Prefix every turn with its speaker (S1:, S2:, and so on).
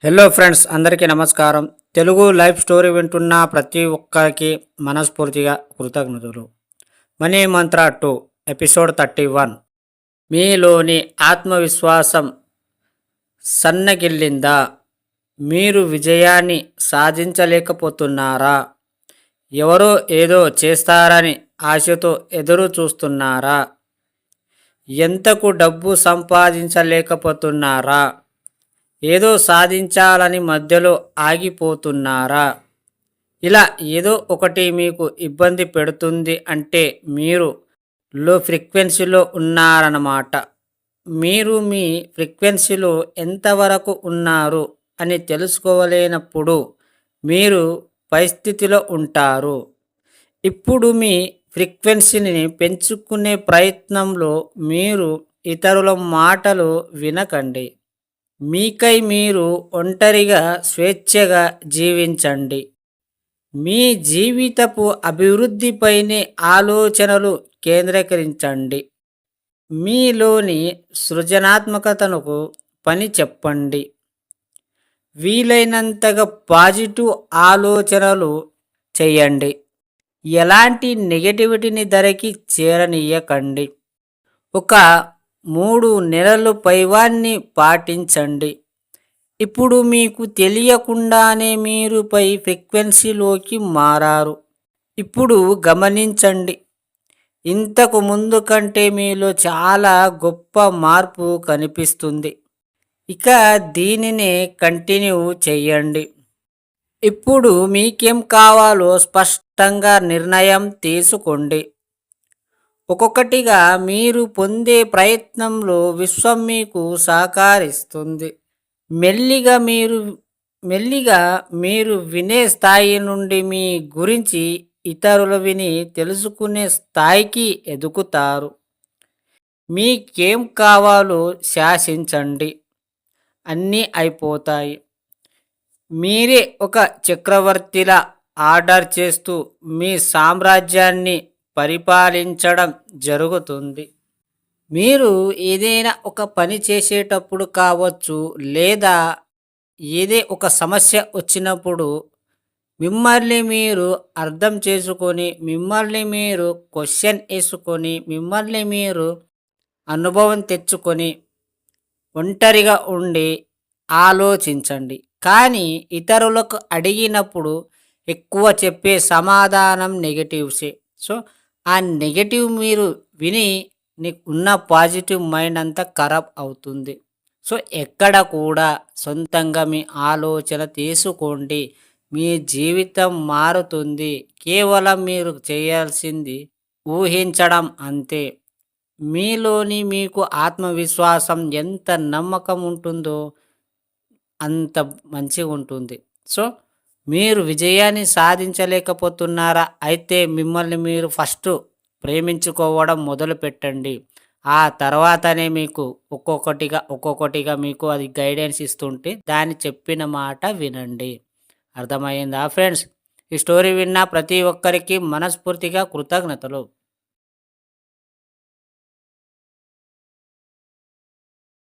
S1: Hello friends, అందరికీ నమస్కారం. Telugu life story వింటున్న ప్రతి ఒక్కరికి మనస్ఫూర్తిగా కృతజ్ఞతలు. మనీ మంత్ర 2 ఎపిసోడ్ 31. మీలోని ఆత్మవిశ్వాసం సన్నగిల్లిందా? మీరు విజయాన్ని సాధించలేకపోతున్నారా? ఎవరో ఏదో చేస్తారని ఆశతో ఎదురు చూస్తున్నారా? ఎంతకు డబ్బు సంపాదించలేకపోతున్నారా? ఏదో సాధించాలని మధ్యలో ఆగిపోతున్నారా? ఇలా ఏదో ఒకటి మీకు ఇబ్బంది పెడుతుంది అంటే మీరు లో ఫ్రీక్వెన్సీలో ఉన్నారన్నమాట. మీరు మీ ఫ్రీక్వెన్సీలో ఎంతవరకు ఉన్నారు అని తెలుసుకోలేనప్పుడు మీరు పరిస్థితిలో ఉంటారు. ఇప్పుడు మీ ఫ్రీక్వెన్సీని పెంచుకునే ప్రయత్నంలో మీరు ఇతరుల మాటలు వినకండి. మీకై మీరు ఒంటరిగా స్వేచ్ఛగా జీవించండి. మీ జీవితపు అభివృద్ధిపైనే ఆలోచనలు కేంద్రీకరించండి. మీలోని సృజనాత్మకతకు పని చెప్పండి. వీలైనంతగా పాజిటివ్ ఆలోచనలు చేయండి. ఎలాంటి నెగటివిటీని ధరకి చేరనీయకండి. ఒక 3 నెలలు పైవాన్ని పాటించండి. ఇప్పుడు మీకు తెలియకుండానే మీరు పై ఫ్రీక్వెన్సీలోకి మారారు. ఇప్పుడు గమనించండి, ఇంతకు ముందు కంటే మీలో చాలా గొప్ప మార్పు కనిపిస్తుంది. ఇక దీనినే కంటిన్యూ చెయ్యండి. ఇప్పుడు మీకేం కావాలో స్పష్టంగా నిర్ణయం తీసుకోండి. ఒక్కొక్కటిగా మీరు పొందే ప్రయత్నంలో విశ్వం మీకు సహకరిస్తుంది. మెల్లిగా మీరు వినే స్థాయి నుండి మీ గురించి ఇతరులు విని తెలుసుకునే స్థాయికి ఎదుగుతారు. మీకేం కావాలో శాసించండి, అన్నీ అయిపోతాయి. మీరే ఒక చక్రవర్తిలా ఆర్డర్ చేస్తూ మీ సామ్రాజ్యాన్ని పరిపాలించడం జరుగుతుంది. మీరు ఏదైనా ఒక పని చేసేటప్పుడు కావచ్చు, లేదా ఏదే ఒక సమస్య వచ్చినప్పుడు మిమ్మల్ని మీరు అర్థం చేసుకొని, మిమ్మల్ని మీరు క్వశ్చన్ వేసుకొని, మిమ్మల్ని మీరు అనుభవం తెచ్చుకొని ఒంటరిగా ఉండి ఆలోచించండి. కానీ ఇతరులకు అడిగినప్పుడు ఎక్కువ చెప్పే సమాధానం నెగటివ్సే. సో ఆ నెగటివ్ మీరు విని నీకు ఉన్న పాజిటివ్ మైండ్ అంతా ఖరాబ్ అవుతుంది. సో ఎక్కడ కూడా సొంతంగా మీ ఆలోచన తీసుకోండి. మీ జీవితం మారుతుంది. కేవలం మీరు చేయాల్సింది ఊహించడం అంతే. మీలోని మీకు ఆత్మవిశ్వాసం ఎంత నమ్మకం ఉంటుందో అంత మంచిగా ఉంటుంది. సో మీరు విజయాన్ని సాధించలేకపోతున్నారా? అయితే మిమ్మల్ని మీరు ఫస్ట్ ప్రేమించుకోవడం మొదలుపెట్టండి. ఆ తర్వాతనే మీకు ఒక్కొక్కటిగా మీకు అది గైడెన్స్ ఇస్తుంటే దాన్ని చెప్పిన మాట వినండి. అర్థమైందా ఫ్రెండ్స్? ఈ స్టోరీ విన్న ప్రతి ఒక్కరికి మనస్ఫూర్తిగా కృతజ్ఞతలు.